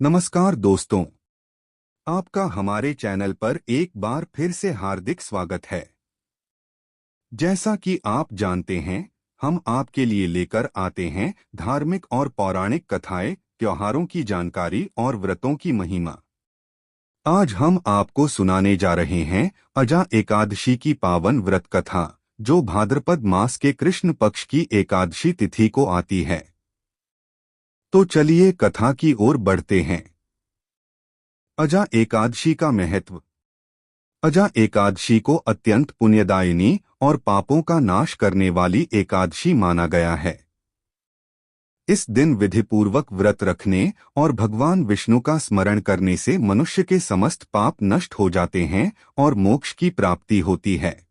नमस्कार दोस्तों, आपका हमारे चैनल पर एक बार फिर से हार्दिक स्वागत है। जैसा कि आप जानते हैं, हम आपके लिए लेकर आते हैं धार्मिक और पौराणिक कथाएं, त्योहारों की जानकारी और व्रतों की महिमा। आज हम आपको सुनाने जा रहे हैं अजा एकादशी की पावन व्रत कथा, जो भाद्रपद मास के कृष्ण पक्ष की एकादशी तिथि को आती है। तो चलिए कथा की ओर बढ़ते हैं। अजा एकादशी का महत्व। अजा एकादशी को अत्यंत पुण्यदायिनी और पापों का नाश करने वाली एकादशी माना गया है। इस दिन विधिपूर्वक व्रत रखने और भगवान विष्णु का स्मरण करने से मनुष्य के समस्त पाप नष्ट हो जाते हैं और मोक्ष की प्राप्ति होती है।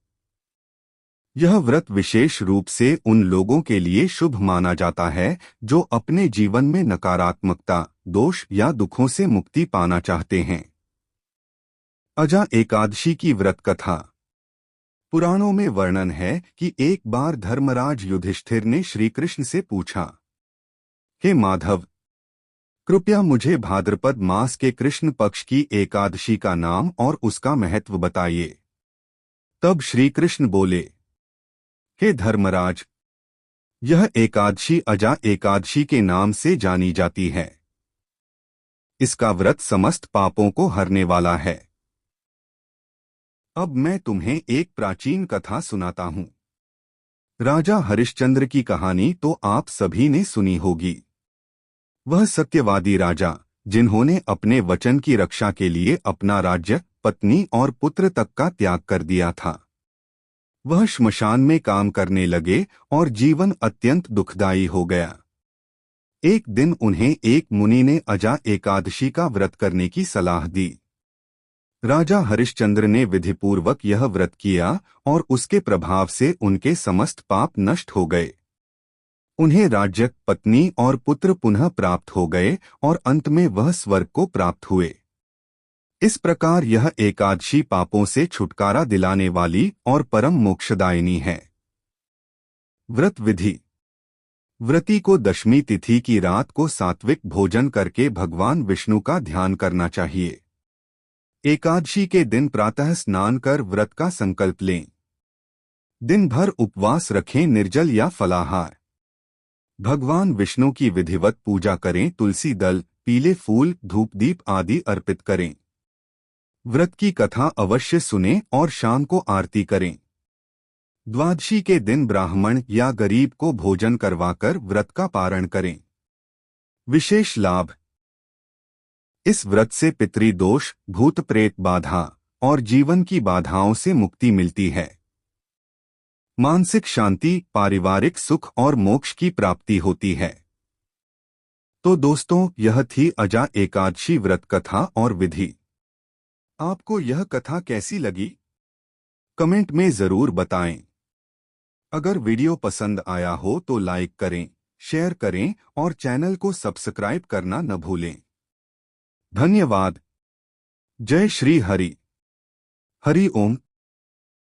यह व्रत विशेष रूप से उन लोगों के लिए शुभ माना जाता है जो अपने जीवन में नकारात्मकता, दोष या दुखों से मुक्ति पाना चाहते हैं। अजा एकादशी की व्रत कथा। पुराणों में वर्णन है कि एक बार धर्मराज युधिष्ठिर ने श्री कृष्ण से पूछा, हे माधव, कृपया मुझे भाद्रपद मास के कृष्ण पक्ष की एकादशी का नाम और उसका महत्व बताइए। तब श्री कृष्ण बोले, हे धर्मराज, यह एकादशी अजा एकादशी के नाम से जानी जाती है। इसका व्रत समस्त पापों को हरने वाला है। अब मैं तुम्हें एक प्राचीन कथा सुनाता हूँ। राजा हरिश्चंद्र की कहानी तो आप सभी ने सुनी होगी। वह सत्यवादी राजा, जिन्होंने अपने वचन की रक्षा के लिए अपना राज्य, पत्नी और पुत्र तक का त्याग कर दिया था। वह श्मशान में काम करने लगे और जीवन अत्यंत दुखदायी हो गया। एक दिन उन्हें एक मुनि ने अजा एकादशी का व्रत करने की सलाह दी। राजा हरिश्चंद्र ने विधिपूर्वक यह व्रत किया और उसके प्रभाव से उनके समस्त पाप नष्ट हो गए। उन्हें राज्य, पत्नी और पुत्र पुनः प्राप्त हो गए और अंत में वह स्वर्ग को प्राप्त हुए। इस प्रकार यह एकादशी पापों से छुटकारा दिलाने वाली और परम मोक्षदायिनी है। व्रत विधि। व्रती को दशमी तिथि की रात को सात्विक भोजन करके भगवान विष्णु का ध्यान करना चाहिए। एकादशी के दिन प्रातः स्नान कर व्रत का संकल्प लें। दिन भर उपवास रखें, निर्जल या फलाहार। भगवान विष्णु की विधिवत पूजा करें, तुलसी दल, पीले फूल, धूप दीप आदि अर्पित करें। व्रत की कथा अवश्य सुनें और शाम को आरती करें। द्वादशी के दिन ब्राह्मण या गरीब को भोजन करवाकर व्रत का पारण करें। विशेष लाभ। इस व्रत से पितृदोष, भूत प्रेत बाधा और जीवन की बाधाओं से मुक्ति मिलती है। मानसिक शांति, पारिवारिक सुख और मोक्ष की प्राप्ति होती है। तो दोस्तों, यह थी अजा एकादशी व्रत कथा और विधि। आपको यह कथा कैसी लगी? कमेंट में जरूर बताएं। अगर वीडियो पसंद आया हो तो लाइक करें, शेयर करें और चैनल को सब्सक्राइब करना न भूलें। धन्यवाद। जय श्री हरि। हरि ओम।